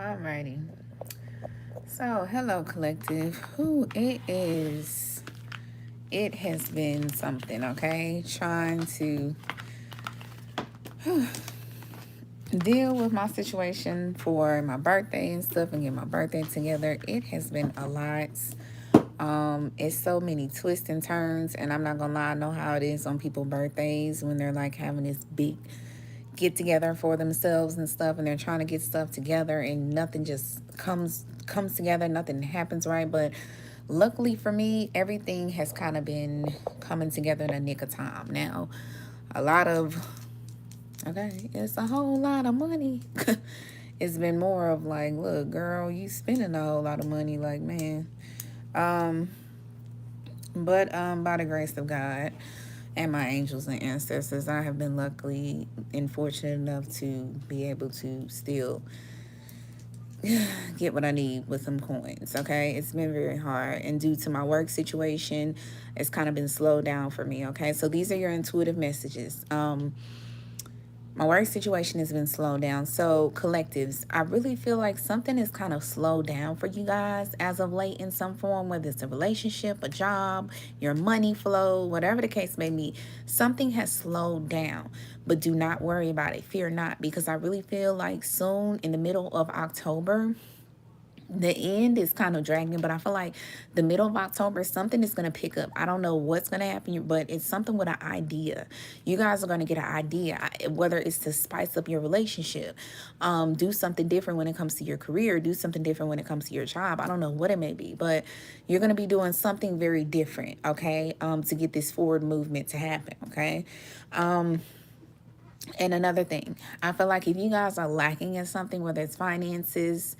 Alrighty. So, hello, collective. Who it is? It has been something, okay? Trying to deal with my situation for my birthday and stuff and get my birthday together. It has been a lot. It's so many twists and turns, and I'm not gonna lie, I know how it is on people's birthdays when they're like having this big get together for themselves and stuff, and they're trying to get stuff together and nothing just comes together, nothing happens right. But luckily for me, everything has kind of been coming together in a nick of time. Now, a lot of it's a whole lot of money. It's been more of like, look, girl, you spending a whole lot of money, like, man. um but by the grace of God and my angels and ancestors, I have been luckily and fortunate enough to be able to still get what I need with some coins. Okay, it's been very hard, and due to my work situation, it's kind of been slowed down for me. Okay, so these are your intuitive messages. My work situation has been slowed down. So, collectives, I really feel like something is kind of slowed down for you guys as of late in some form, whether it's a relationship, a job, your money flow, whatever the case may be. Something has slowed down, but do not worry about it. Fear not, because I really feel like soon in the middle of October, the end is kind of dragging, but I feel like the middle of October, something is going to pick up. I don't know what's going to happen, but it's something with an idea. You guys are going to get an idea, whether it's to spice up your relationship, do something different when it comes to your career, do something different when it comes to your job. I don't know what it may be, but you're going to be doing something very different, okay, to get this forward movement to happen, okay? And another thing, I feel like if you guys are lacking in something, whether it's finances,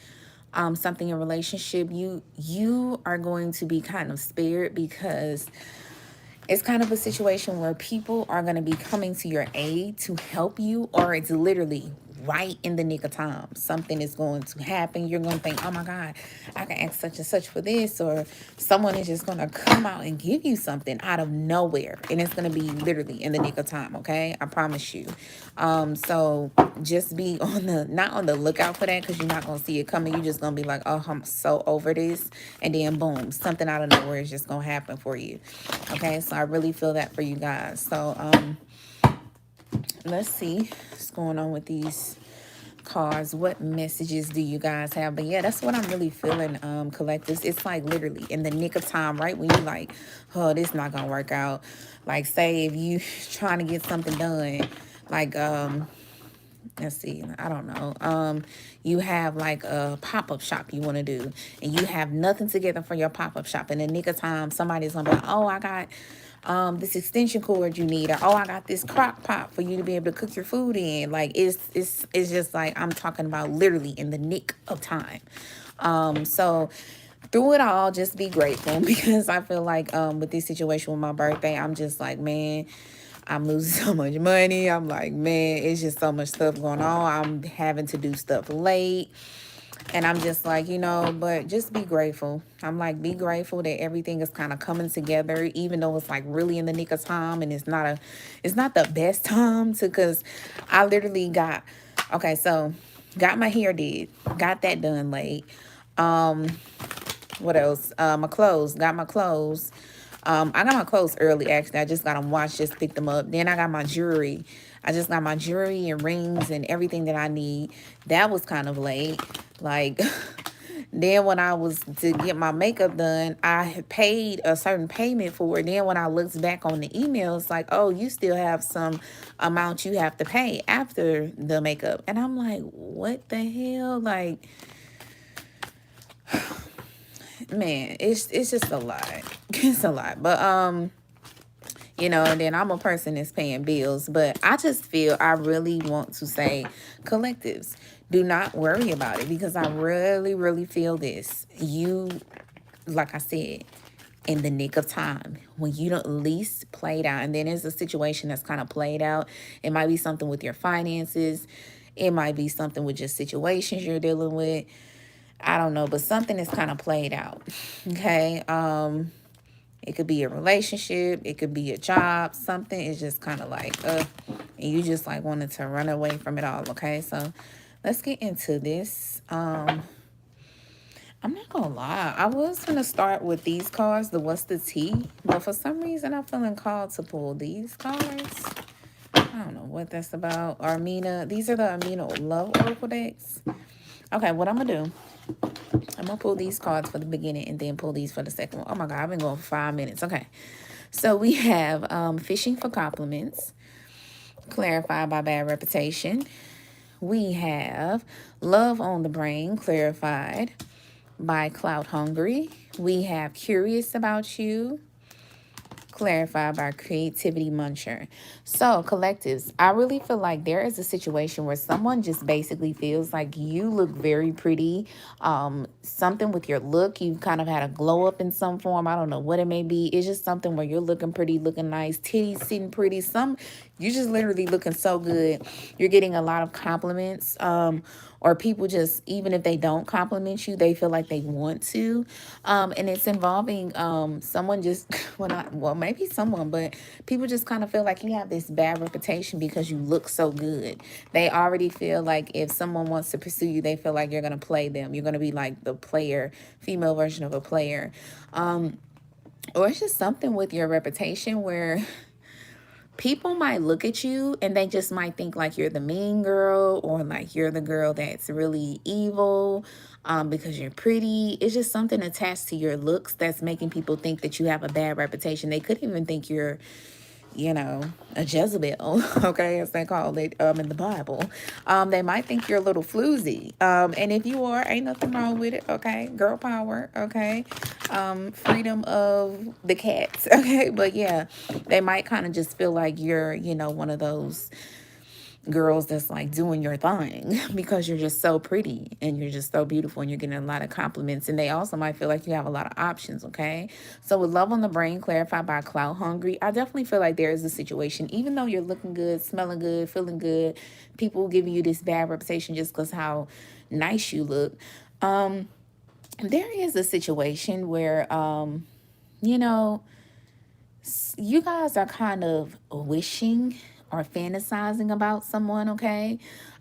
something in relationship, you are going to be kind of spared, because it's kind of a situation where people are going to be coming to your aid to help you, or it's literally right in the nick of time. Something is going to happen. You're going to think, oh my God, I can ask such and such for this, or someone is just going to come out and give you something out of nowhere, and it's going to be literally in the nick of time. Okay, I promise you. So just be on the not on the lookout for that, because you're not going to see it coming. You're just going to be like, oh, I'm so over this, and then boom, something out of nowhere is just going to happen for you. Okay, so I really feel that for you guys. So let's see what's going on with these cards. What messages do you guys have? But yeah, that's what I'm really feeling, collectives. It's like literally in the nick of time, right when you like, oh, this not gonna work out. Like, say if you trying to get something done, like let's see, I don't know, you have like a pop-up shop you want to do, and you have nothing together for your pop-up shop. In the nick of time, somebody's gonna be like, oh, I got this extension cord you need, or oh, I got this crock pot for you to be able to cook your food in. Like, it's just like, I'm talking about literally in the nick of time. So through it all, just be grateful, because I feel like with this situation with my birthday, I'm just like, man, I'm losing so much money. I'm like, man, it's just so much stuff going on. I'm having to do stuff late. And I'm just like, but just be grateful. I'm like, be grateful that everything is kind of coming together, even though it's like really in the nick of time, and it's not the best time to, because I literally so got my hair did, got that done late. What else? My clothes, got my clothes. I got my clothes early, actually. I just got them washed, just picked them up. Then I got my jewelry. I just got my jewelry and rings and everything that I need. That was kind of late. Like, then when I was to get my makeup done, I had paid a certain payment for it. Then when I looked back on the email, it's like, oh, you still have some amount you have to pay after the makeup. And I'm like, what the hell? Like, man, it's just a lot. It's a lot. But and then I'm a person that's paying bills. But I just feel, I really want to say, collectives, do not worry about it, because I really, really feel this. You, like I said, in the nick of time, when you don't least played out, and then there's a situation that's kind of played out. It might be something with your finances. It might be something with just situations you're dealing with. I don't know, but something is kind of played out. Okay. It could be a relationship. It could be a job. Something is just kind of like, and you just like wanted to run away from it all. Okay. So let's get into this. I'm not gonna lie. I was gonna start with these cards, the what's the tea, but for some reason I'm feeling called to pull these cards. I don't know what that's about. Armina, these are the Amina Love Oracle decks. Okay, what I'm gonna do, I'm gonna pull these cards for the beginning and then pull these for the second one. Oh my god, I've been going for 5 minutes. Okay. So we have fishing for compliments, clarified by bad reputation. We have love on the brain, clarified by Cloud Hungry. We have Curious About You, clarified by Creativity Muncher. So, collectives, I really feel like there is a situation where someone just basically feels like you look very pretty. Something with your look, you've kind of had a glow up in some form. I don't know what it may be. It's just something where you're looking pretty, looking nice, titties sitting pretty. You're just literally looking so good. You're getting a lot of compliments. Or people just, even if they don't compliment you, they feel like they want to. And it's involving someone just, well, maybe someone, but people just kind of feel like you have this bad reputation because you look so good. They already feel like if someone wants to pursue you, they feel like you're going to play them. You're going to be like the player, female version of a player. Or it's just something with your reputation where people might look at you and they just might think like you're the mean girl or like you're the girl that's really evil because you're pretty. It's just something attached to your looks that's making people think that you have a bad reputation. They could even think you're, you know, a Jezebel, okay, as they call it in the Bible. They might think you're a little floozy. And if you are, ain't nothing wrong with it, okay? Girl power, okay? Freedom of the cats, okay? But yeah, they might kind of just feel like you're, you know, one of those girls that's like doing your thing because you're just so pretty and you're just so beautiful and you're getting a lot of compliments. And they also might feel like you have a lot of options, okay? So with love on the brain, clarified by Cloud Hungry, I definitely feel like there is a situation, even though you're looking good, smelling good, feeling good, people giving you this bad reputation just because how nice you look. There is a situation where, you know, you guys are kind of wishing or fantasizing about someone, okay?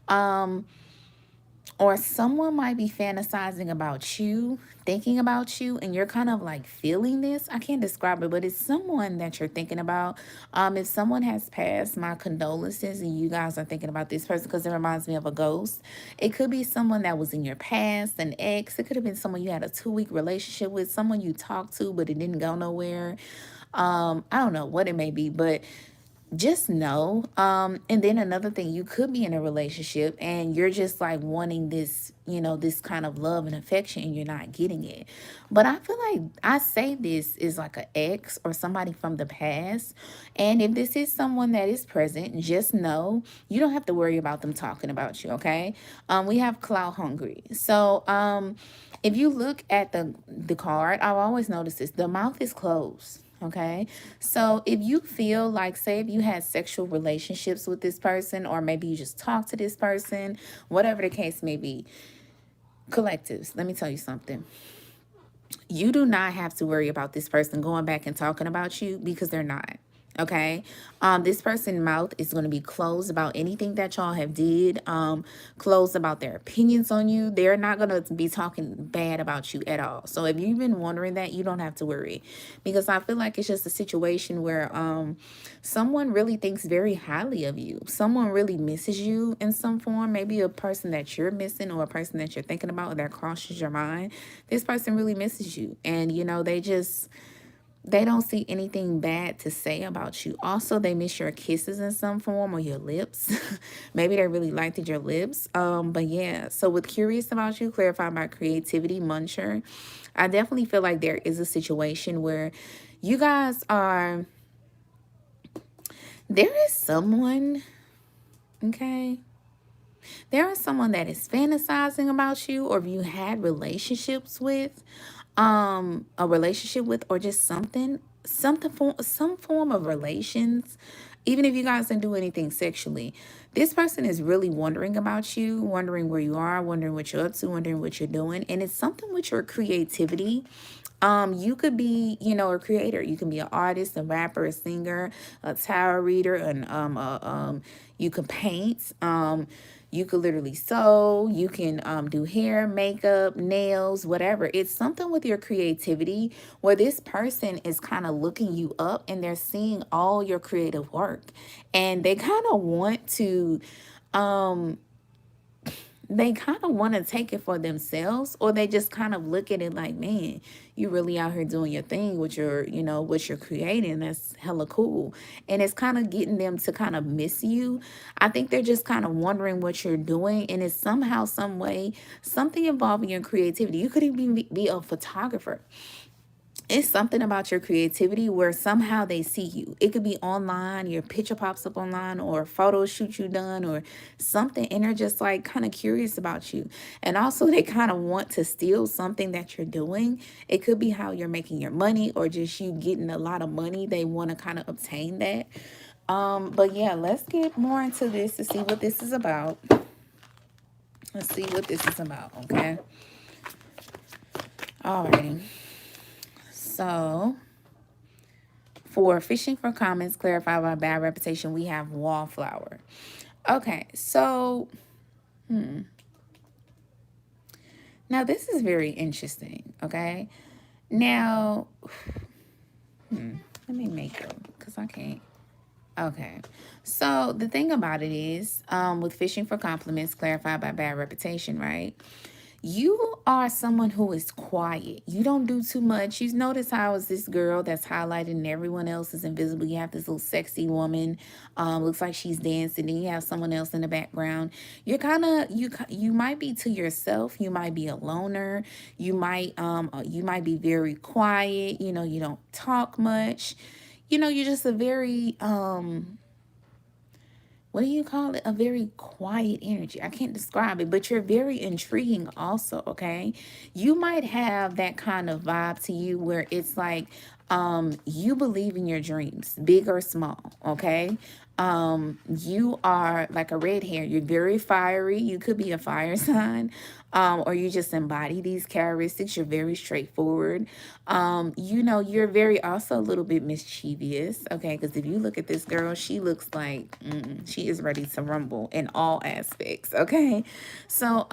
Or someone might be fantasizing about you, thinking about you, and you're kind of like feeling this. I can't describe it, but it's someone that you're thinking about. If someone has passed, my condolences, and you guys are thinking about this person because it reminds me of a ghost. It could be someone that was in your past, an ex. It could have been someone you had a 2-week relationship with, someone you talked to, but it didn't go nowhere. I don't know what it may be, but just know. And then another thing, you could be in a relationship and you're just like wanting this, you know, this kind of love and affection and you're not getting it. But I feel like I say this is like an ex or somebody from the past. And if this is someone that is present, just know you don't have to worry about them talking about you, okay? We have Cloud Hungry. So if you look at the card, I've always noticed this, the mouth is closed. Okay, so if you feel like, say, if you had sexual relationships with this person, or maybe you just talked to this person, whatever the case may be, collectives, let me tell you something. You do not have to worry about this person going back and talking about you because they're not. Okay, this person's mouth is going to be closed about anything that y'all have did, closed about their opinions on you. They're not going to be talking bad about you at all. So if you've been wondering that, you don't have to worry, because I feel like it's just a situation where someone really thinks very highly of you. Someone really misses you in some form, maybe a person that you're missing or a person that you're thinking about that crosses your mind. This person really misses you, and you know, they don't see anything bad to say about you. Also, they miss your kisses in some form or your lips. Maybe they really liked your lips. But yeah, so with Curious About You, clarified by Creativity Muncher, I definitely feel like there is a situation where you guys are, there is someone, okay? There is someone that is fantasizing about you, or if you had relationships with, a relationship with, or just some form of relations, even if you guys didn't do anything sexually. This person is really wondering about you, wondering where you are, wondering what you're up to, wondering what you're doing. And it's something with your creativity. You could be, you know, a creator. You can be an artist, a rapper, a singer, a tarot reader, and you can paint. You could literally sew. You can do hair, makeup, nails, whatever. It's something with your creativity where this person is kind of looking you up and they're seeing all your creative work. And um, they kind of want to take it for themselves, or they just kind of look at it like, man, you really out here doing your thing with your, what you're creating. That's hella cool. And it's kind of getting them to kind of miss you. I think they're just kind of wondering what you're doing. And it's somehow, some way, something involving your creativity. You could even be a photographer. It's something about your creativity where somehow they see you. It could be online, your picture pops up online, or a photo shoot you done, or something, and they're just like kind of curious about you. And also they kind of want to steal something that you're doing. It could be how you're making your money, or just you getting a lot of money. They want to kind of obtain that. But yeah, let's get more into this to see what this is about. Let's see what this is about, okay? Alrighty. So, for fishing for comments clarified by bad reputation, we have wallflower. Okay, so, now this is very interesting, okay? Now, let me make them, because I can't. Okay, so the thing about it is, with fishing for compliments clarified by bad reputation, right? You are someone who is quiet. You don't do too much. You notice how is this girl that's highlighted and everyone else is invisible. You have this little sexy woman, looks like she's dancing, and you have someone else in the background. You're kind of you might be to yourself. You might be a loner. You might be very quiet. You don't talk much. You're just a very what do you call it? A very quiet energy. I can't describe it, but you're very intriguing also, okay? You might have that kind of vibe to you where it's like you believe in your dreams, big or small, okay? You are like a red hair. You're very fiery. You could be a fire sign, or you just embody these characteristics. You're very straightforward. You're very also a little bit mischievous, okay? Because if you look at this girl, she looks like she is ready to rumble in all aspects, okay? So,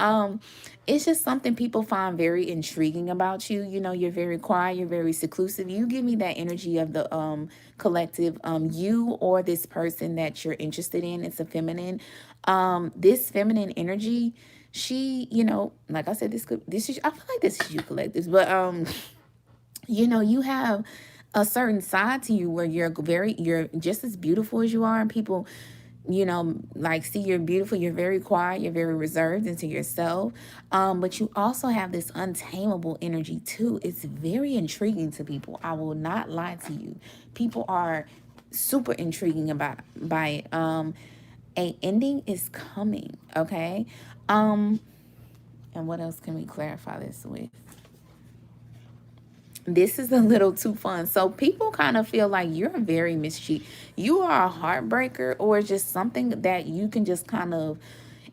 it's just something people find very intriguing about you. You're very quiet, you're very seclusive. You give me that energy of the collective, you or this person that you're interested in. It's a feminine. This feminine energy, she, like I said, I feel like this is you collectives, but you have a certain side to you where you're just as beautiful as you are, and people like see you're beautiful. You're very quiet, you're very reserved into yourself, but you also have this untamable energy too. It's very intriguing to people. I will not lie to you. People are super intriguing by it. A ending is coming, okay? And what else can we clarify this with? This is a little too fun. So people kind of feel like you're very mischievous. You are a heartbreaker, or just something that you can just kind of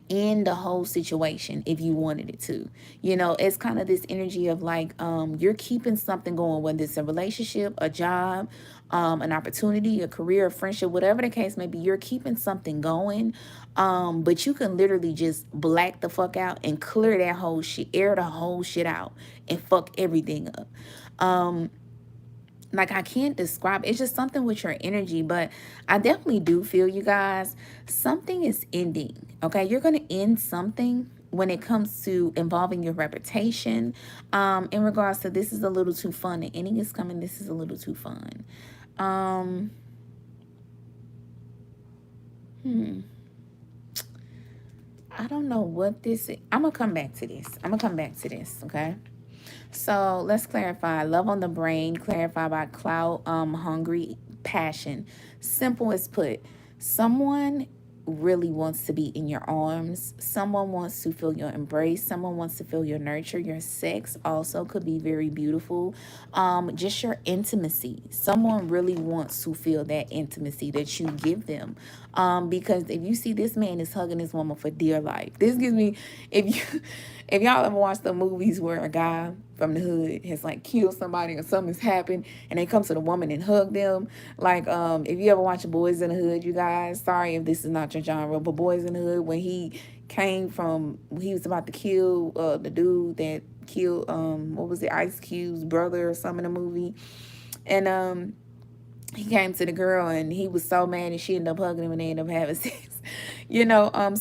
end the whole situation if you wanted it to. It's kind of this energy of like you're keeping something going, whether it's a relationship, a job, an opportunity, a career, a friendship, whatever the case may be. You're keeping something going, but you can literally just black the fuck out and clear that whole shit, air the whole shit out, and fuck everything up. Like, I can't describe, it's just something with your energy, but I definitely do feel, you guys, something is ending, okay? You're going to end something when it comes to involving your reputation. In regards to this is a little too fun. The ending is coming. This is a little too fun. I don't know what this is. I'm going to come back to this. Okay? So let's clarify. Love on the brain, clarified by clout, hungry, passion. Simple as put. Someone really wants to be in your arms. Someone wants to feel your embrace. Someone wants to feel your nurture. Your sex also could be very beautiful. Just your intimacy. Someone really wants to feel that intimacy that you give them. Because if you see this man is hugging this woman for dear life, this gives me, If y'all ever watched the movies where a guy from the hood has like killed somebody or something's happened and they come to the woman and hug them, like if you ever watch Boys in the Hood, you guys, sorry if this is not your genre, but Boys in the Hood, when he he was about to kill the dude that killed what was it, Ice Cube's brother or something in the movie, and he came to the girl and he was so mad and she ended up hugging him and they ended up having sex.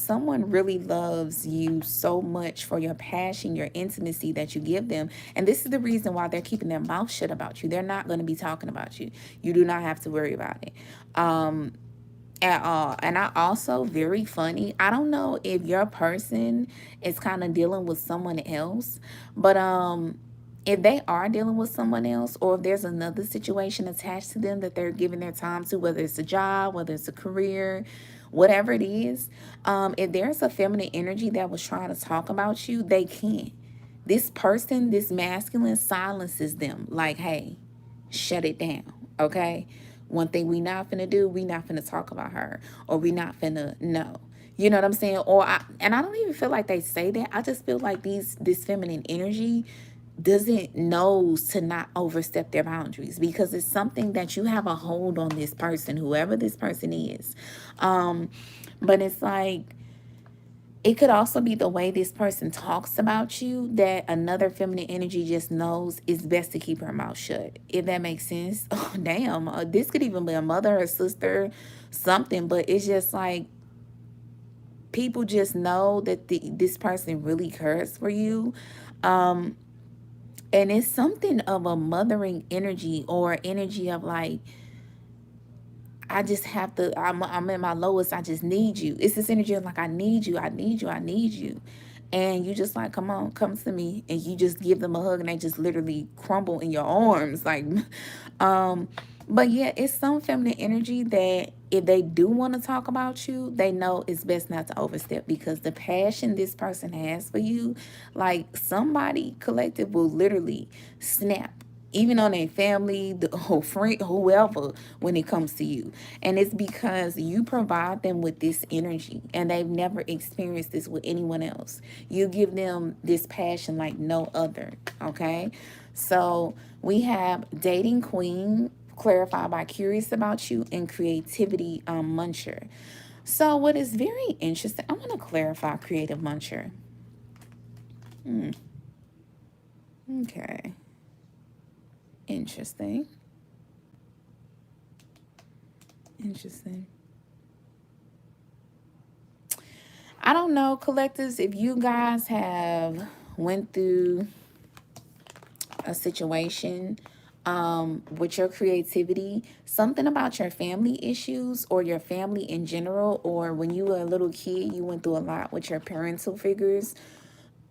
Someone really loves you so much for your passion, your intimacy that you give them. And this is the reason why they're keeping their mouth shut about you. They're not going to be talking about you. You do not have to worry about it. At all. And I also, very funny, I don't know if your person is kind of dealing with someone else, but if they are dealing with someone else, or if there's another situation attached to them that they're giving their time to, whether it's a job, whether it's a career, whatever it is, if there's a feminine energy that was trying to talk about you, they can't. This person, this masculine, silences them like, hey, shut it down, okay? One thing we not finna do, we not finna talk about her, or we not finna, no. You know what I'm saying? And I don't even feel like they say that. I just feel like this feminine energy doesn't knows to not overstep their boundaries, because it's something that you have a hold on this person, whoever this person is. But it's like, it could also be the way this person talks about you, that another feminine energy just knows it's best to keep her mouth shut, if that makes sense. Oh, damn. This could even be a mother or sister, something, but it's just like, people just know that this person really cares for you. And it's something of a mothering energy, or energy of like, I just have to, I'm at my lowest, I just need you. It's this energy of like, I need you, I need you, I need you. And you just like, come on, come to me. And you just give them a hug and they just literally crumble in your arms. Like, but yeah, it's some feminine energy that if they do want to talk about you, they know it's best not to overstep, because the passion this person has for you, like somebody collective will literally snap, even on their family, the whole friend, whoever, when it comes to you. And it's because you provide them with this energy and they've never experienced this with anyone else. You give them this passion like no other, okay? So we have Dating Queen, clarified by Curious About You, and Creativity Muncher. So what is very interesting, I want to clarify Creative Muncher. Okay. Interesting. Interesting. I don't know, collectives, if you guys have went through a situation with your creativity, something about your family issues or your family in general, or when you were a little kid, you went through a lot with your parental figures,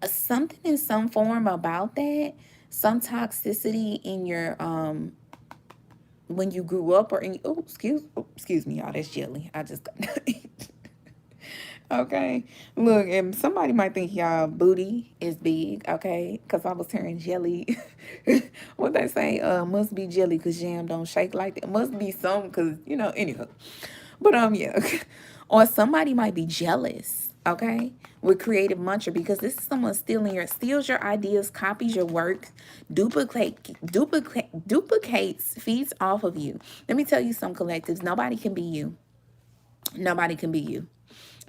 something in some form about that, some toxicity in your when you grew up, or in, excuse me, y'all, that's jelly. I just got okay. Look, and somebody might think y'all booty is big, okay? Because I was tearing jelly. What they say, must be jelly because jam don't shake like that. Must be some because, anyhow. But yeah. Or somebody might be jealous, okay? With Creative Muncher, because this is someone steals your ideas, copies your work, duplicates, feeds off of you. Let me tell you some collectives. Nobody can be you. Nobody can be you.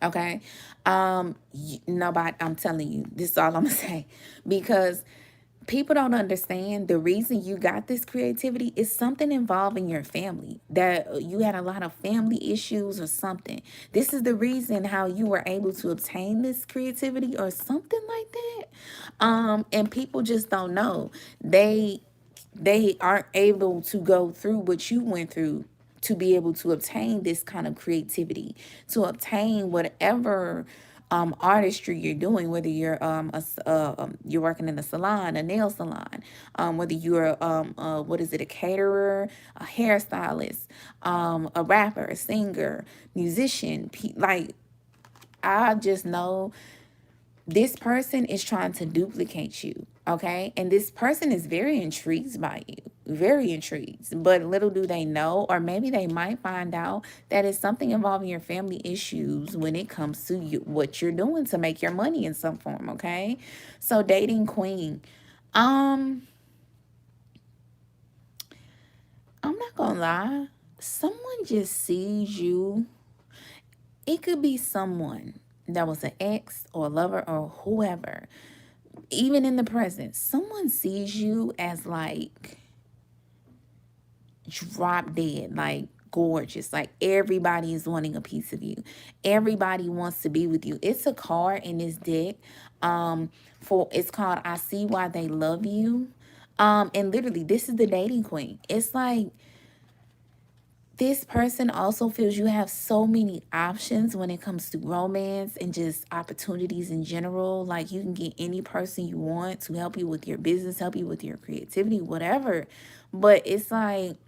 Okay. Nobody, I'm telling you, this is all I'm gonna say, because people don't understand the reason you got this creativity is something involving your family, that you had a lot of family issues or something. This is the reason how you were able to obtain this creativity or something like that. And people just don't know. They aren't able to go through what you went through to be able to obtain this kind of creativity, to obtain whatever artistry you're doing, whether you're you're working in a salon, a nail salon, whether you're what is it, a caterer, a hairstylist, a rapper, a singer, musician, like I just know This person is trying to duplicate you, okay? And this person is very intrigued by you, very intrigued. But little do they know, or maybe they might find out that it's something involving your family issues when it comes to you, what you're doing to make your money in some form, okay? So dating queen. I'm not gonna lie. Someone just sees you. It could be someone that was an ex or a lover or whoever. Even in the present, someone sees you as like drop dead, like gorgeous, like everybody is wanting a piece of you. Everybody wants to be with you. It's a card in this deck. For it's called I See Why They Love You. And literally, this is the dating queen. It's like this person also feels you have so many options when it comes to romance and just opportunities in general. Like you can get any person you want to help you with your business, help you with your creativity, whatever. But it's like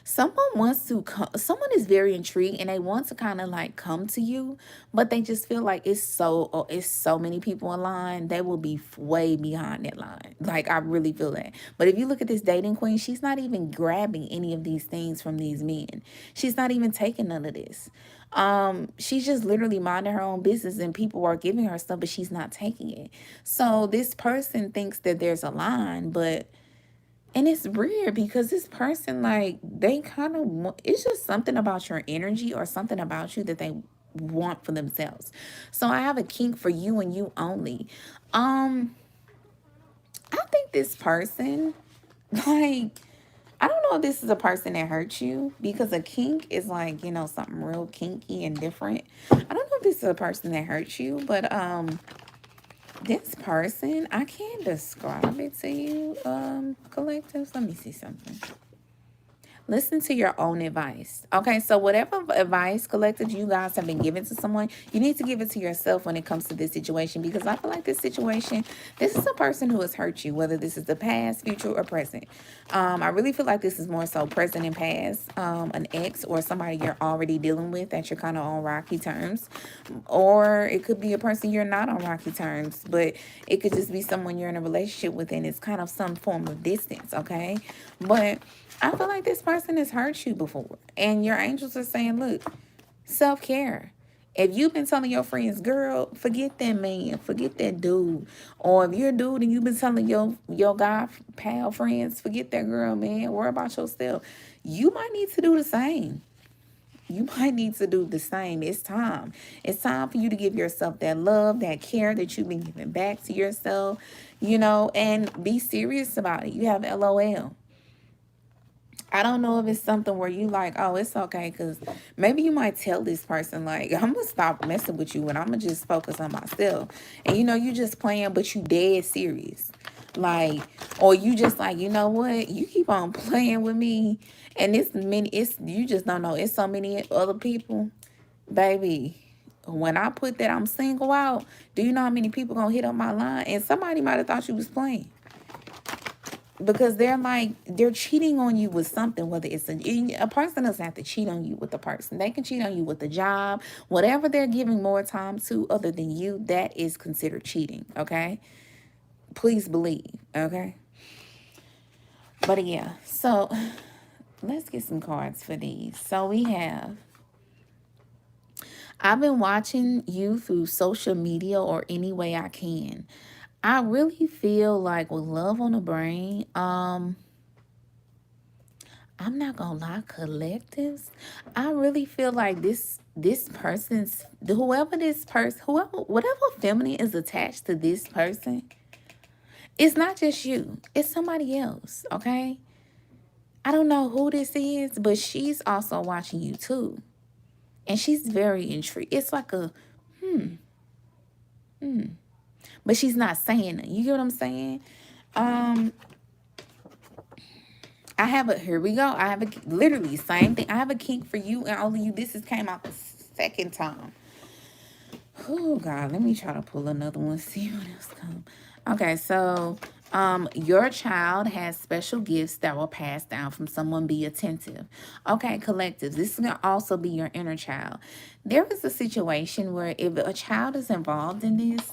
someone is very intrigued and they want to kind of like come to you, but they just feel like it's so many people in line, they will be way behind that line. Like I really feel that. But if you look at this dating queen, she's not even grabbing any of these things from these men. She's not even taking none of this. She's just literally minding her own business and people are giving her stuff, but she's not taking it. So this person thinks that there's a line, but and it's weird because this person, like, they kind of, it's just something about your energy or something about you that they want for themselves. So I have a kink for you and you only. I think this person, like, I don't know if this is a person that hurts you because a kink is like, you know, something real kinky and different. I don't know if this is a person that hurts you, but this person, I can't describe it to you, collectives. Let me see something. Listen to your own advice. Okay, so whatever advice, collective, you guys have been given to someone, you need to give it to yourself when it comes to this situation, because I feel like this situation, this is a person who has hurt you, whether this is the past, future, or present. I really feel like this is more so present and past, an ex or somebody you're already dealing with that you're kind of on rocky terms, or it could be a person you're not on rocky terms, but it could just be someone you're in a relationship with and it's kind of some form of distance, okay? But I feel like this person has hurt you before. And your angels are saying, look, self-care. If you've been telling your friends, girl, forget that man, forget that dude. Or if you're a dude and you've been telling your guy pal friends, forget that girl, man, worry about yourself. You might need to do the same. You might need to do the same. It's time. It's time for you to give yourself that love, that care that you've been giving back to yourself, you know, and be serious about it. You have LOL. I don't know if it's something where you like, oh, it's okay, because maybe you might tell this person, like, I'm going to stop messing with you and I'm going to just focus on myself. And, you know, you just playing, but you dead serious. Like, or you just like, you know what? You keep on playing with me. And you just don't know. It's so many other people. Baby, when I put that I'm single out, do you know how many people going to hit up my line? And somebody might have thought you was playing. Because they're cheating on you with something, whether it's a person doesn't have to cheat on you with a person. They can cheat on you with a job, whatever they're giving more time to other than you, that is considered cheating, okay? Please believe, okay? But yeah, so let's get some cards for these. So we have, I've been watching you through social media or any way I can. I really feel like with love on the brain, I'm not gonna lie, collectives, I really feel like this person's, whatever feminine is attached to this person, it's not just you, it's somebody else, okay? I don't know who this is, but she's also watching you too. And she's very intrigued. It's like a, but she's not saying it. You get what I'm saying? Here we go. I have literally same thing. I have a kink for you and only you. Came out the second time. Oh, God. Let me try to pull another one. See what else comes. Okay, so, Your child has special gifts that will pass down from someone. Be attentive. Okay, collective. This can also be your inner child. There is a situation where if a child is involved in this,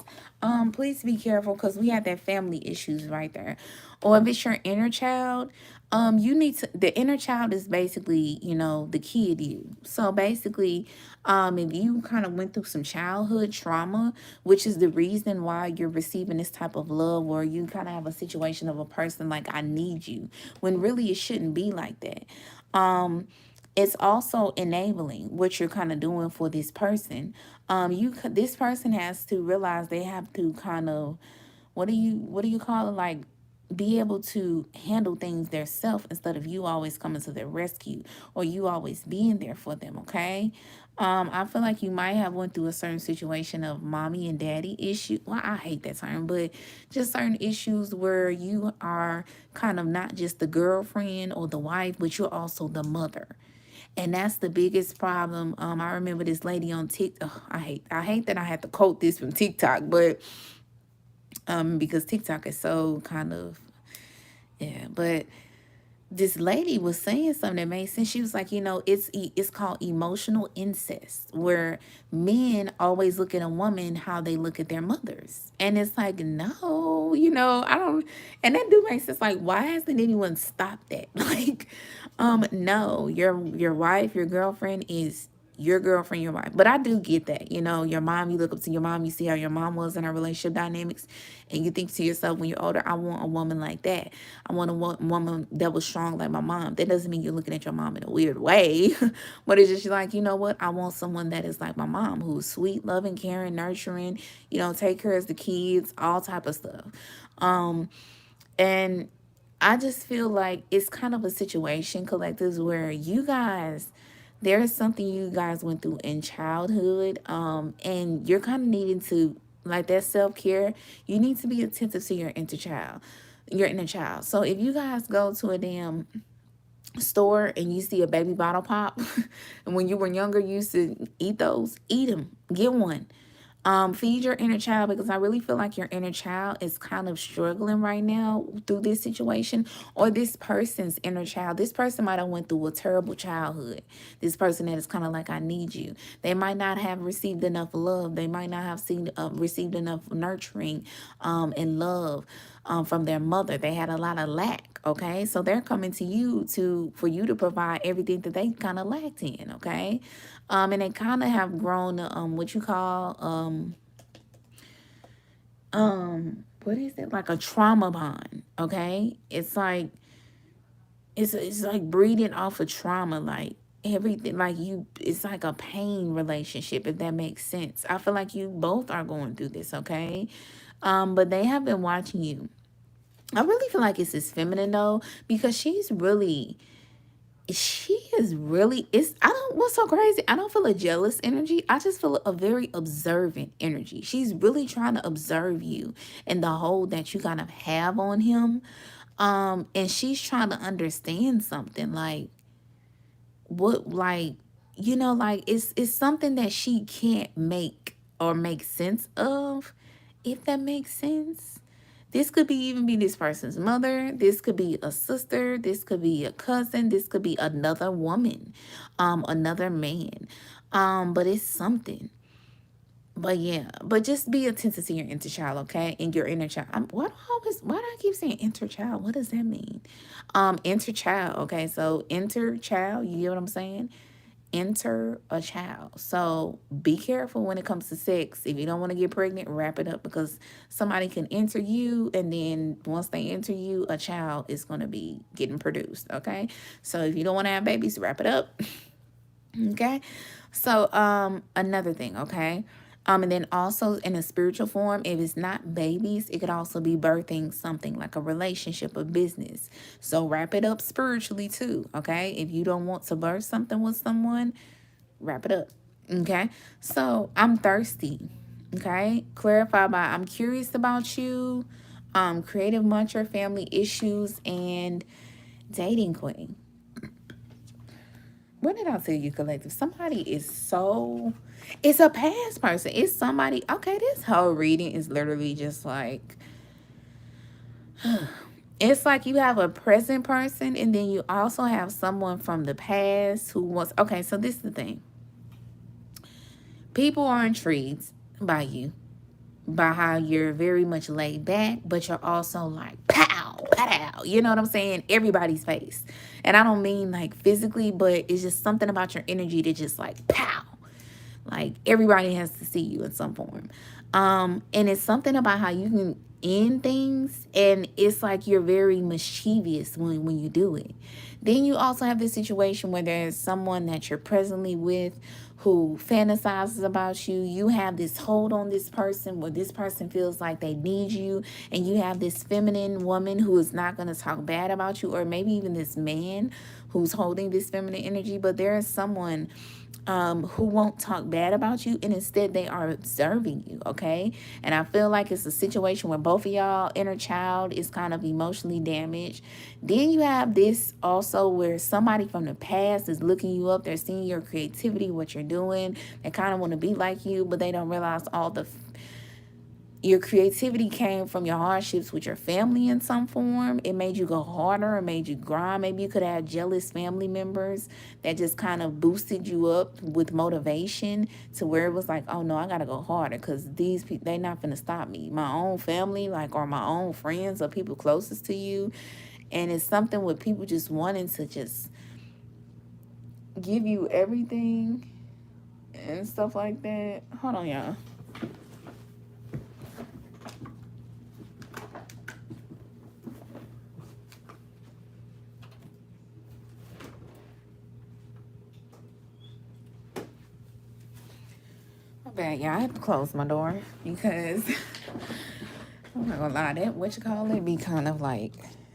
please be careful because we have that family issues right there. Or if it's your inner child, you need to, the inner child is basically, you know, the kid you. So basically, if you kind of went through some childhood trauma, which is the reason why you're receiving this type of love, or you kind of have a situation of a person like, I need you, when really it shouldn't be like that. It's also enabling what you're kind of doing for this person. This person has to realize they have to kind of, what do you call it, like, be able to handle things themselves instead of you always coming to their rescue or you always being there for them. Okay. I feel like you might have went through a certain situation of mommy and daddy issue. Well, I hate that term, but just certain issues where you are kind of not just the girlfriend or the wife, but you're also the mother. And that's the biggest problem. I remember this lady on TikTok. Oh, I hate that I had to quote this from TikTok, but because TikTok is so kind of, yeah, but this lady was saying something that made sense. She was like, you know, it's called emotional incest, where men always look at a woman how they look at their mothers. And it's like, no, you know, I don't, and that do make sense. Like, why hasn't anyone stopped that? Like, no, your wife, your girlfriend is your girlfriend, your wife. But I do get that. You know, your mom, you look up to your mom, you see how your mom was in her relationship dynamics, and you think to yourself when you're older, I want a woman like that. I want a woman that was strong like my mom. That doesn't mean you're looking at your mom in a weird way, but it's just like, you know what? I want someone that is like my mom, who's sweet, loving, caring, nurturing, you know, take care of the kids, all type of stuff. And I just feel like it's kind of a situation, collectives, where you guys, there is something you guys went through in childhood, and you're kind of needing to, like, that self-care, you need to be attentive to your inner child. So if you guys go to a damn store and you see a baby bottle pop, and when you were younger you used to eat those, eat them, get one. Feed your inner child, because I really feel like your inner child is kind of struggling right now through this situation, or this person's inner child. This person might have went through a terrible childhood. This person that is kind of like, I need you. They might not have received enough love. They might not have received enough nurturing and love from their mother. They had a lot of lack. Okay, so they're coming to you for you to provide everything that they kind of lacked in. Okay. And they kind of have grown what you call what is it, like a trauma bond. Okay, it's like it's like breeding off of trauma, like everything, like you, it's like a pain relationship, if that makes sense. I feel like you both are going through this. Okay. But they have been watching you. I really feel like it's this feminine though, because she is really, it's, I don't, what's so crazy, I don't feel a jealous energy. I just feel a very observant energy. She's really trying to observe you and the hold that you kind of have on him. And she's trying to understand something, like what, like, you know, like it's something that she can't make sense of, if that makes sense. This could be even be this person's mother. This could be a sister. This could be a cousin. This could be another woman, another man. But it's something. But yeah, but just be attentive to your inner child, okay? And your inner child. Why do I keep saying inner child? What does that mean? Inner child, okay? So inner child, you get what I'm saying? Enter a child. So be careful when it comes to sex. If you don't want to get pregnant, wrap it up, because somebody can enter you, and then once they enter you, a child is going to be getting produced. Okay. So if you don't want to have babies, wrap it up. Okay. So another thing. Okay. And then also in a spiritual form, if it's not babies, it could also be birthing something like a relationship or business. So wrap it up spiritually too, okay? If you don't want to birth something with someone, wrap it up, okay? So I'm thirsty, okay? Clarify by I'm curious about you, creative muncher, family issues, and dating queen. What did I tell you, collective? Somebody is so, it's a past person. It's somebody, okay, this whole reading is literally just like, It's like you have a present person, and then you also have someone from the past who wants. Okay, so this is the thing. People are intrigued by you, by how you're very much laid back, but you're also like pow, pow. You know what I'm saying? Everybody's face. And I don't mean like physically, but it's just something about your energy that just like pow. Like everybody has to see you in some form. And it's something about how you can end things, and it's like you're very mischievous when you do it. Then you also have this situation where there's someone that you're presently with who fantasizes about you. You have this hold on this person where this person feels like they need you, and you have this feminine woman who is not going to talk bad about you, or maybe even this man who's holding this feminine energy, but there is someone who won't talk bad about you, and instead they are observing you, okay? And I feel like it's a situation where both of y'all inner child is kind of emotionally damaged. Then you have this also where somebody from the past is looking you up. They're seeing your creativity, what you're doing. They kind of want to be like you, but they don't realize all the your creativity came from your hardships with your family in some form. It made you go harder. It made you grind. Maybe you could have jealous family members that just kind of boosted you up with motivation to where it was like, oh no, I got to go harder because these people, they not finna stop me. My own family, like, or my own friends or people closest to you. And it's something with people just wanting to just give you everything and stuff like that. Hold on, y'all. Bad, yeah, I have to close my door because I'm not gonna lie, that _ʀᴜ be kind of like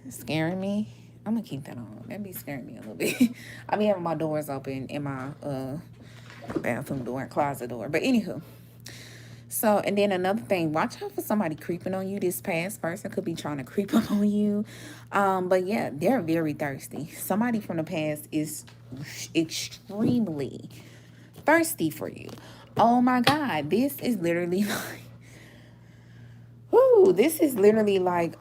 scaring me. I'm gonna keep that on. That be scaring me a little bit. I be having my doors open in my bathroom door and closet door. But anywho, so and then another thing, watch out for somebody creeping on you. This past person could be trying to creep up on you. But yeah, they're very thirsty. Somebody from the past is extremely thirsty for you. Oh my God, this is literally like, whoo, this is literally like,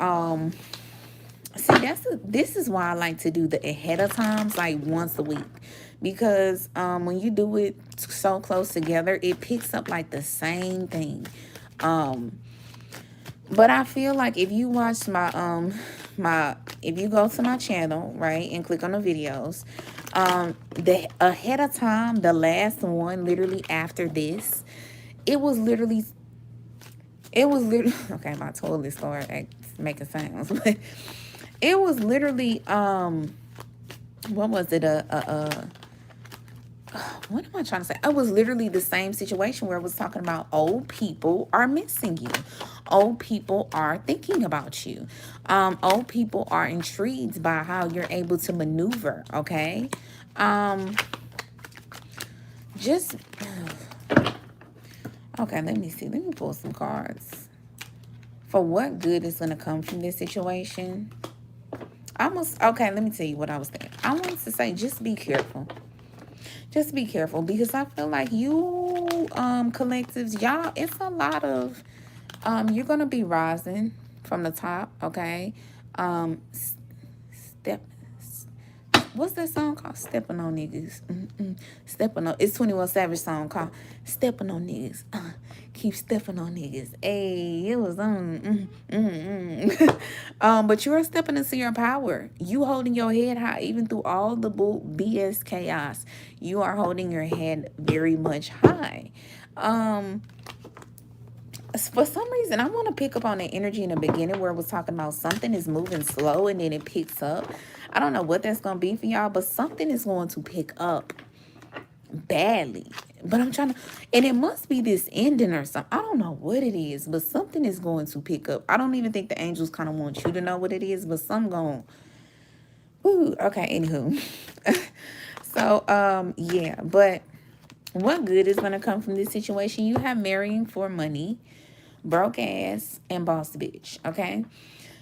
see, this is why I like to do the ahead of times, like once a week, because when you do it so close together, it picks up like the same thing. But I feel like if you watch my if you go to my channel, right, and click on the videos, the ahead of time, the last one, literally after this, it was literally okay, my toilet started making sounds, but it was literally what was it, what am I trying to say? It was literally the same situation where it was talking about old people are missing you. Old people are thinking about you. Old people are intrigued by how you're able to maneuver, okay? Just, okay, let me see. Let me pull some cards. For what good is going to come from this situation? Okay, let me tell you what I was thinking. I wanted to say, just be careful. Just be careful, because I feel like you collectives, y'all, it's a lot of you're gonna be rising from the top, okay? What's that song called? Stepping on Niggas. Stepping on, it's 21 Savage song called Stepping on Niggas. Keep stepping on niggas. Hey, it was but you are stepping into your power. You holding your head high, even through all the BS chaos. You are holding your head very much high. For some reason, I want to pick up on the energy in the beginning where it was talking about something is moving slow and then it picks up. I don't know what that's going to be for y'all, but something is going to pick up badly. But I'm trying to, and it must be this ending or something. I don't know what it is, but something is going to pick up. I don't even think the angels kind of want you to know what it is, but some going, woo, okay, anywho. So, yeah, but what good is going to come from this situation? You have marrying for money, broke ass, and boss bitch, okay?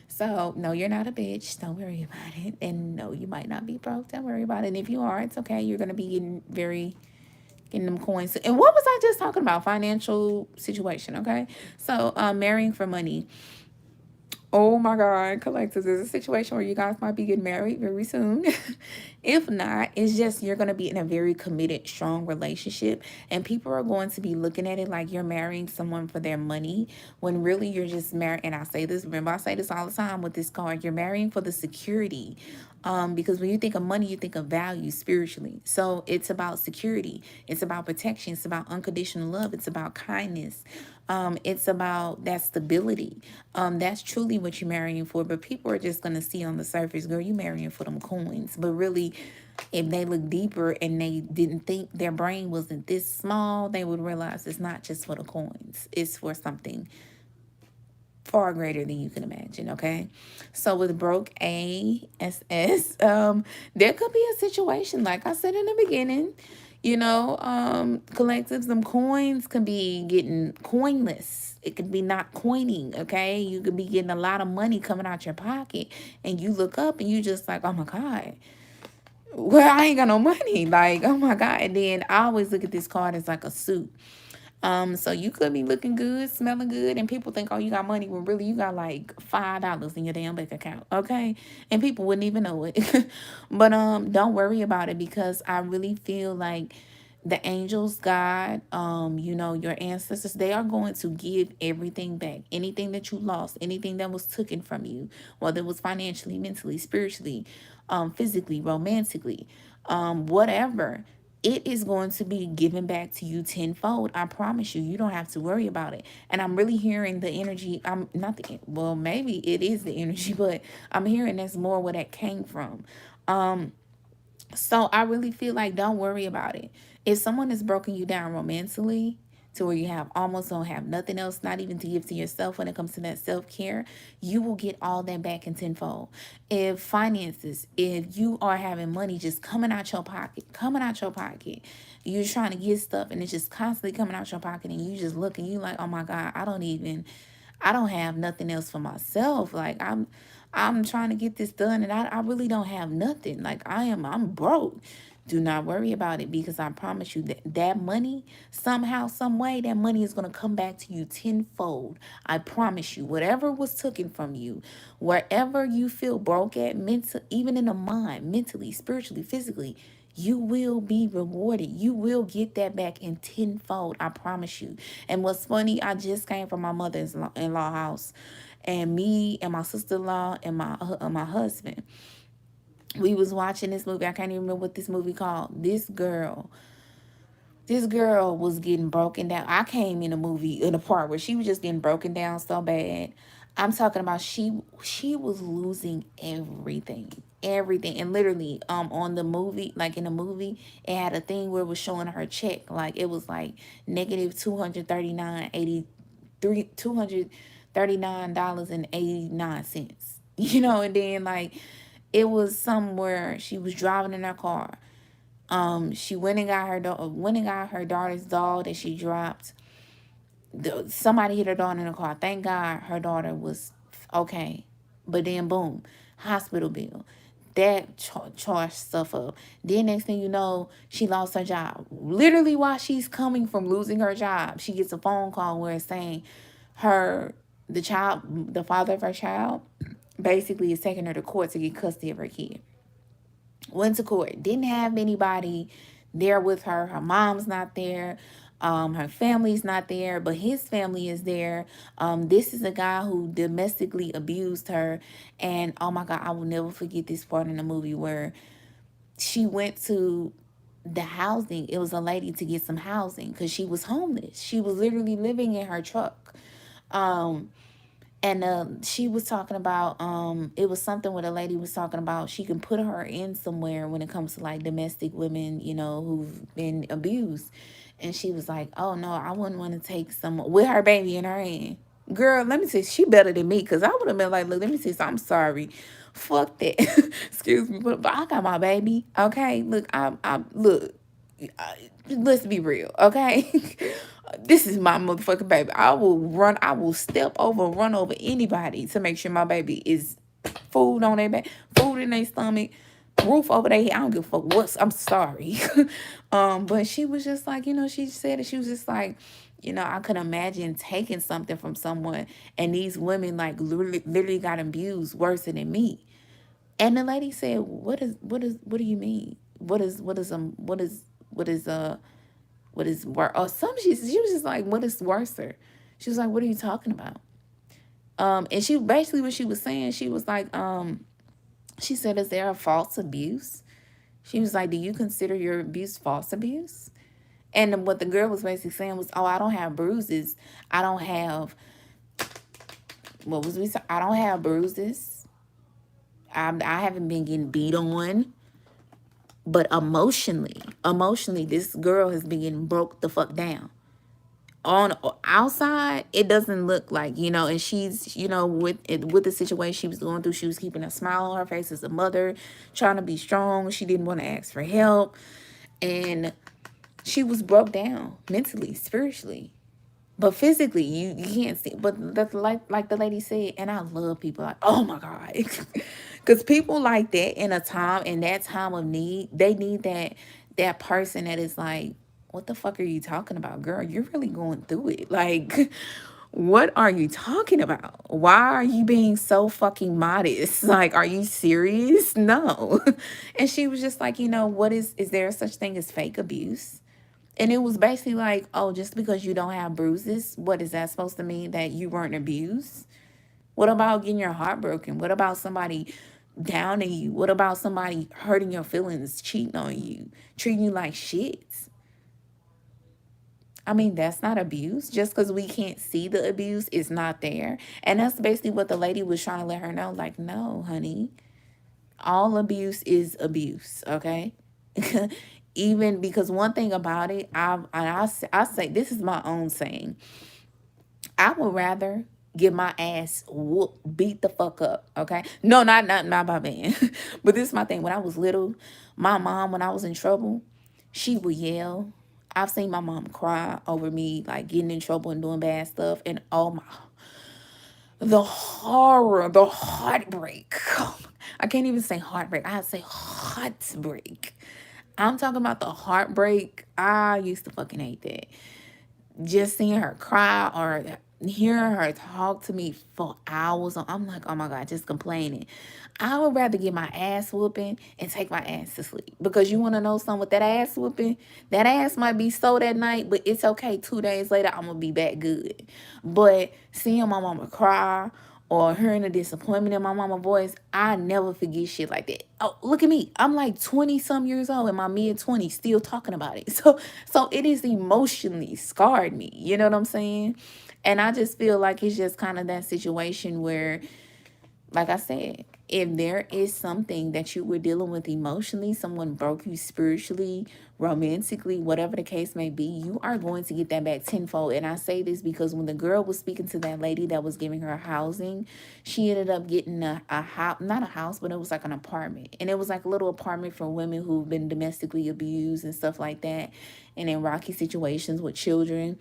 So, no, you're not a bitch. Don't worry about it. And no, you might not be broke. Don't worry about it. And if you are, it's okay. You're going to be getting them coins. And what was I just talking about? Financial situation, okay? So, marrying for money Oh my God, collectors, there's a situation where you guys might be getting married very soon. If not, it's just you're going to be in a very committed, strong relationship, and people are going to be looking at it like you're marrying someone for their money, when really you're just marrying. And I say this, remember, I say this all the time with this card, you're marrying for the security. Because when you think of money, you think of value spiritually. So it's about security. It's about protection. It's about unconditional love. It's about kindness. It's about that stability. That's truly what you're marrying for. But people are just going to see on the surface, girl, you marrying for them coins. But really, if they look deeper and they didn't think their brain wasn't this small, they would realize it's not just for the coins. It's for something far greater than you can imagine. Okay, so with broke ASS, there could be a situation like I said in the beginning, collectives, them coins can be getting coinless. It could be not coining. Okay, you could be getting a lot of money coming out your pocket, and you look up and you just like, oh my God, well, I ain't got no money. Like, oh my God. And then I always look at this card as like a suit. So you could be looking good, smelling good, and people think, oh, you got money, when really you got like $5 in your damn bank account, okay? And people wouldn't even know it. But don't worry about it, because I really feel like the angels, God, your ancestors, they are going to give everything back. Anything that you lost, anything that was taken from you, whether it was financially, mentally, spiritually, physically, romantically, whatever, it is going to be given back to you tenfold. I promise you. You don't have to worry about it. And I'm really hearing the energy. I'm not the, well, maybe it is the energy, but I'm hearing that's more where that came from. So I really feel like don't worry about it. If someone has broken you down romantically to where you have almost don't have nothing else, not even to give to yourself when it comes to that self-care, you will get all that back in tenfold. If finances, if you are having money just coming out your pocket, you're trying to get stuff and it's just constantly coming out your pocket, and you just look and you like, oh my God, I don't have nothing else for myself. Like I'm trying to get this done, and I really don't have nothing. Like I'm broke. Do not worry about it, because I promise you that money, somehow, some way, that money is going to come back to you tenfold. I promise you, whatever was taken from you, wherever you feel broke at, even in the mind, mentally, spiritually, physically, you will be rewarded. You will get that back in tenfold. I promise you. And what's funny, I just came from my mother-in-law house, and me and my sister-in-law and my husband, we was watching this movie. I can't even remember what this movie called. This girl was getting broken down. I came in a movie in a part where she was just getting broken down so bad. I'm talking about she was losing everything. Everything. And literally, on the movie, like in the movie, it had a thing where it was showing her check. Like it was like negative $239.89. And then like it was somewhere she was driving in her car. She went and got her daughter's doll that she dropped. Somebody hit her daughter in the car. Thank God her daughter was okay. But then boom, hospital bill. That charged stuff up. Then next thing you know, she lost her job. Literally while she's coming from losing her job, she gets a phone call where it's saying the father of her child, basically is taking her to court to get custody of her kid. Went to court. Didn't have anybody there with her. Her mom's not there. Her family's not there, but his family is there. This is a guy who domestically abused her. And oh my God, I will never forget this part in the movie where she went to the housing. It was a lady to get some housing because she was homeless. She was literally living in her truck. And she was talking about, it was something where the lady was talking about she can put her in somewhere when it comes to like domestic women, who've been abused. And she was like, oh no, I wouldn't want to take someone with her baby in her hand. Girl, let me say, she better than me, because I would have been like, look, let me say, I'm sorry. Fuck that. Excuse me, but I got my baby. Okay, look, let's be real, okay? This is my motherfucking baby. I will step over, run over anybody to make sure my baby is food on their back, food in their stomach, roof over their head. I don't give a fuck I'm sorry. But she was just like, she said that she was just like, You know, I could imagine taking something from someone, and these women like literally got abused worse than me. And the lady said, what do you mean? What is worse? Or some she was just like, what is worser? She was like, what are you talking about? And she basically what she was saying, she was like, she said, is there a false abuse? She was like, do you consider your abuse false abuse? And what the girl was basically saying was, oh, I don't have bruises. I don't have, what was we saying? I don't have bruises. I haven't been getting beat on. But emotionally, this girl has been getting broke the fuck down. On outside, it doesn't look like, you know, and she's, you know, with the situation she was going through, she was keeping a smile on her face as a mother, trying to be strong. She didn't want to ask for help. And she was broke down mentally, spiritually. But physically, you can't see. But that's like the lady said, and I love people like, oh my God. Because people like that in that time of need, they need that person that is like, what the fuck are you talking about, girl? You're really going through it. Like, what are you talking about? Why are you being so fucking modest? Like, are you serious? No. And she was just like, you know, is there such thing as fake abuse? And it was basically like, oh, just because you don't have bruises, what is that supposed to mean, that you weren't abused? What about getting your heart broken? What about somebody downing you? What about somebody hurting your feelings, cheating on you, treating you like shit? I mean, that's not abuse. Just because we can't see the abuse, it's not there. And that's basically what the lady was trying to let her know. Like, no, honey, all abuse is abuse, okay? Even because one thing about it, I say, this is my own saying. I would rather get my ass whooped, beat the fuck up, okay? No, not by man. But this is my thing. When I was little, my mom, when I was in trouble, she would yell. I've seen my mom cry over me, like getting in trouble and doing bad stuff. And oh my, the horror, the heartbreak. I can't even say heartbreak. I say heartbreak. I'm talking about the heartbreak. I used to fucking hate that. Just seeing her cry or hearing her talk to me for hours, I'm like, oh my God, just complaining. I would rather get my ass whooping and take my ass to sleep. Because you want to know something, with that ass whooping, that ass might be sore that night, but it's okay. 2 days later, I'm going to be back good. But seeing my mama cry or hearing the disappointment in my mama's voice, I never forget shit like that. Oh, look at me. I'm like 20 some years old, in my mid-20s, still talking about it. So it is emotionally scarred me. You know what I'm saying? And I just feel like it's just kind of that situation where, like I said, if there is something that you were dealing with emotionally, someone broke you spiritually, romantically, whatever the case may be, you are going to get that back tenfold. And I say this because when the girl was speaking to that lady that was giving her housing, she ended up getting a house, not a house, but it was like an apartment. And it was like a little apartment for women who've been domestically abused and stuff like that, and in rocky situations with children.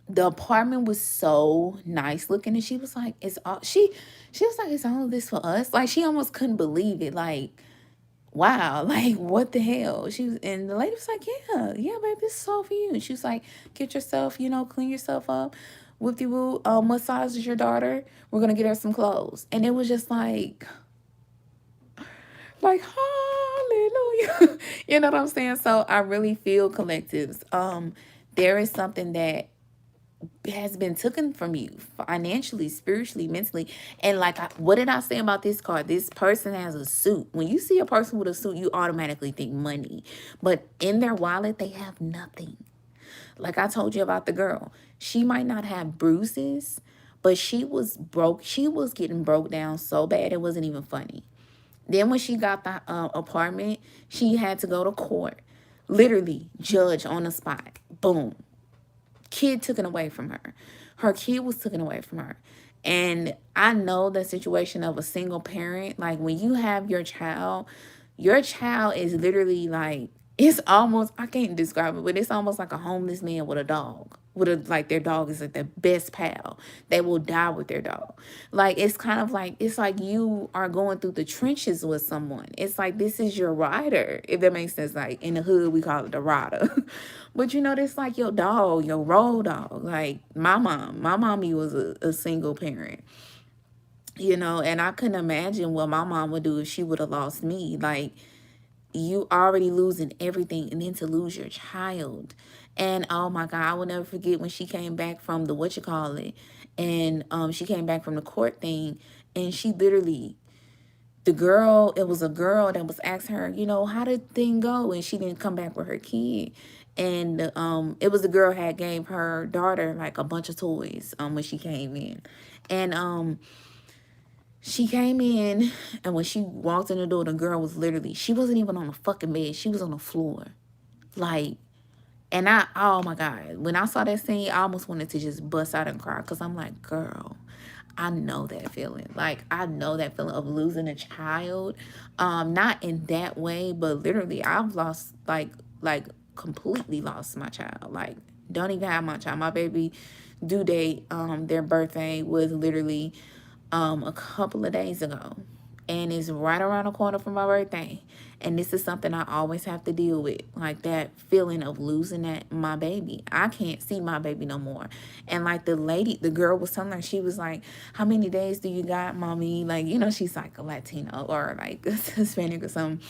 The apartment was so nice looking, and she was like, it's all she was like, it's all of this for us. Like, she almost couldn't believe it. Like, wow, like, what the hell? And the lady was like, yeah, baby, this is all for you. And she was like, get yourself, you know, clean yourself up, whoop-de-woo, massage your daughter, we're gonna get her some clothes. And it was just like hallelujah. You know what I'm saying? So I really feel, collectives, there is something that has been taken from you financially, spiritually, mentally. And like, what did I say about this card? This person has a suit. When you see a person with a suit, you automatically think money. But in their wallet, they have nothing. Like I told you about the girl. She might not have bruises, but she was broke. She was getting broke down so bad it wasn't even funny. Then when she got the apartment, she had to go to court. Literally, judge on the spot. Boom. Kid taken away from her. Her kid was taken away from her. And I know the situation of a single parent. Like, when you have your child is literally like, it's almost, I can't describe it, but it's almost like a homeless man with a dog. with a, like their dog is like their best pal. They will die with their dog. Like it's kind of like, it's like you are going through the trenches with someone. It's like this is your rider, if that makes sense. Like in the hood we call it the rider. But you know, that's like your dog, your road dog. Like my mommy was a single parent, you know, and I couldn't imagine what my mom would do if she would have lost me. Like, you already losing everything, and then to lose your child. And oh my God, I will never forget when she came back from the _it, and she came back from the court thing, and she literally, the girl, it was a girl that was asking her, you know, how did thing go? And she didn't come back with her kid. And it was the girl had gave her daughter like a bunch of toys when she came in. And she came in, and when she walked in the door, the girl was literally, she wasn't even on the fucking bed. She was on the floor. Like, and I, oh my God, when I saw that scene, I almost wanted to just bust out and cry, because I'm like, girl, I know that feeling. Like, I know that feeling of losing a child. Not in that way, but literally I've lost, like completely lost my child. Like, don't even have my child. My baby due date, their birthday was literally a couple of days ago, and it's right around the corner from my birthday. And this is something I always have to deal with, like that feeling of losing my baby. I can't see my baby no more. And like the girl was telling her, she was like, how many days do you got, mommy? Like, you know, she's like a Latino or like Hispanic or something.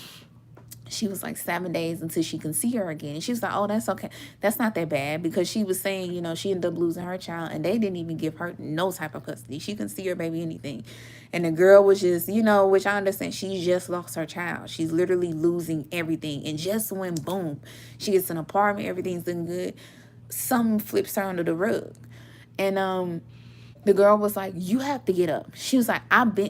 She was like 7 days until she can see her again. And she was like, oh, that's okay. That's not that bad, because she was saying, you know, she ended up losing her child, and they didn't even give her no type of custody. She can see her baby, anything. And the girl was just, you know, which I understand, she just lost her child. She's literally losing everything. And just when, boom, she gets an apartment, everything's looking good, something flips her under the rug. And the girl was like, you have to get up. She was like,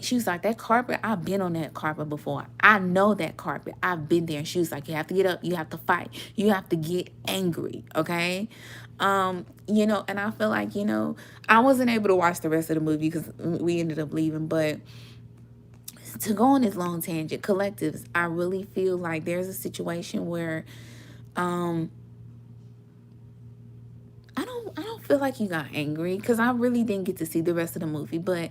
she was like, that carpet, I've been on that carpet before. I know that carpet. I've been there. And she was like, you have to get up. You have to fight. You have to get angry. Okay. You know, and I feel like, you know, I wasn't able to watch the rest of the movie because we ended up leaving. But to go on this long tangent, collectives, I really feel like there's a situation where, I don't feel like you got angry, because I really didn't get to see the rest of the movie, but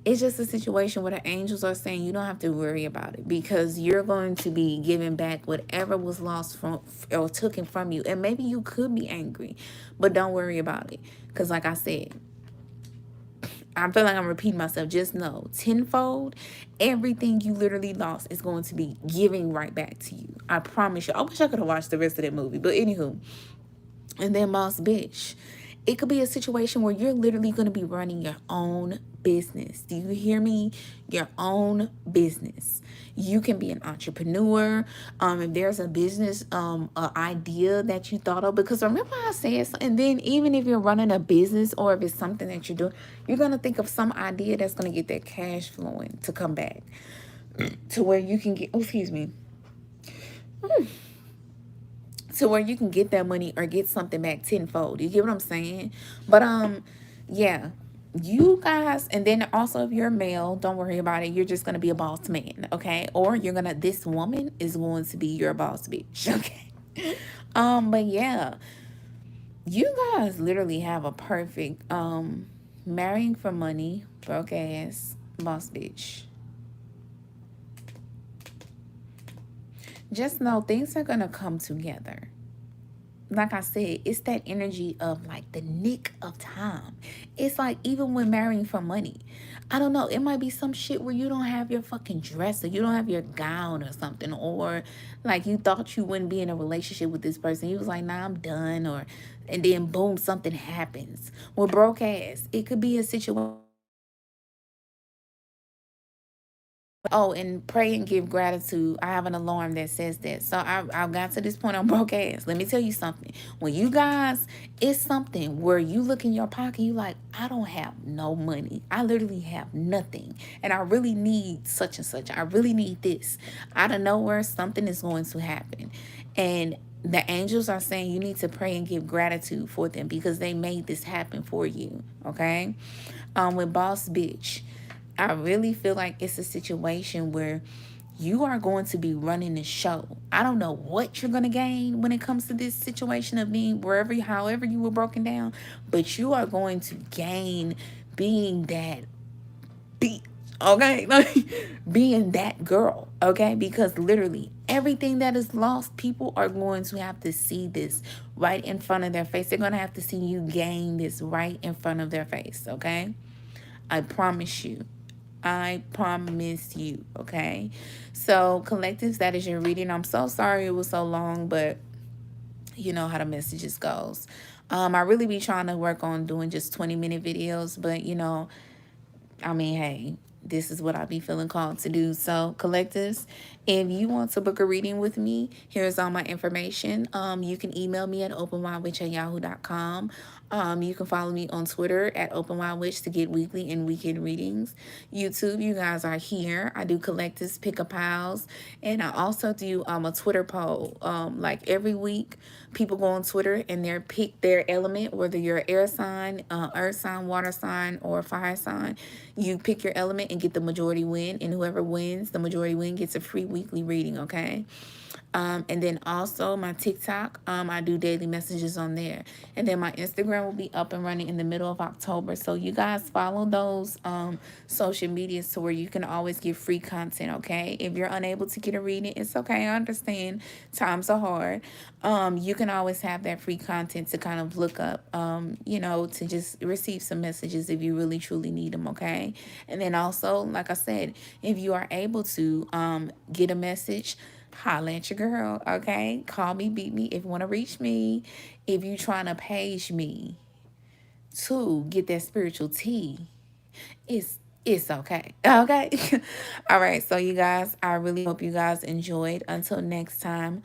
it's just a situation where the angels are saying you don't have to worry about it, because you're going to be giving back whatever was lost from or taken from you. And maybe you could be angry, but don't worry about it, because like I said, I feel like I'm repeating myself. Just know, tenfold, everything you literally lost is going to be giving right back to you. I promise you. I wish I could have watched the rest of that movie, but anywho. And then boss bitch, it could be a situation where you're literally going to be running your own business. Do you hear me? Your own business. You can be an entrepreneur. If there's a business idea that you thought of, because remember I said, and then even if you're running a business, or if it's something that you're doing, you're going to think of some idea that's going to get that cash flowing to come back to where you can get, oh, excuse me. To where you can get that money or get something back tenfold. You get what I'm saying? But yeah, you guys, and then also if you're a male, don't worry about it. You're just gonna be a boss man, okay? Or you're gonna, this woman is going to be your boss bitch, okay? But yeah, you guys literally have a perfect marrying for money, broke ass boss bitch. Just know things are gonna come together. Like I said, it's that energy of like the nick of time. It's like even when marrying for money, I don't know, it might be some shit where you don't have your fucking dress, or you don't have your gown or something, or like you thought you wouldn't be in a relationship with this person. You was like, nah, I'm done, or and then boom, something happens. With broke ass, it could be a situation. Oh, and pray and give gratitude. I have an alarm that says that. So I got to this point on broke ass. Let me tell you something. When you guys, it's something where you look in your pocket, you like, I don't have no money. I literally have nothing. And I really need such and such. I really need this. Out of nowhere, something is going to happen. And the angels are saying you need to pray and give gratitude for them, because they made this happen for you. Okay? With boss bitch, I really feel like it's a situation where you are going to be running the show. I don't know what you're going to gain when it comes to this situation of being wherever, however you were broken down, but you are going to gain being that be okay, like being that girl, okay? Because literally everything that is lost, people are going to have to see this right in front of their face. They're going to have to see you gain this right in front of their face, okay? I promise you. I promise you, okay? So, collectives, that is your reading. I'm so sorry it was so long, but you know how the messages goes. I really be trying to work on doing just 20-minute videos, but you know, I mean, hey, this is what I be feeling called to do. So, collectives, if you want to book a reading with me, here's all my information. You can email me at openwidewitch@yahoo.com. You can follow me on Twitter at openwidewitch to get weekly and weekend readings. YouTube, you guys are here. I do collectives, pick a pals, and I also do a Twitter poll. Like every week, people go on Twitter and they pick their element, whether you're air sign, earth sign, water sign, or fire sign. You pick your element and get the majority win, and whoever wins the majority win gets a free weekly reading, okay? And then also my TikTok, I do daily messages on there. And then my Instagram will be up and running in the middle of October. So you guys follow those social medias to where you can always get free content, okay? If you're unable to get a reading, it's okay. I understand. Times are hard. You can always have that free content to kind of look up, you know, to just receive some messages if you really truly need them, okay? And then also, like I said, if you are able to get a message, holla at your girl, okay? Call me, beat me if you want to reach me. If you trying to page me to get that spiritual tea, it's okay. Okay. All right. So you guys, I really hope you guys enjoyed. Until next time,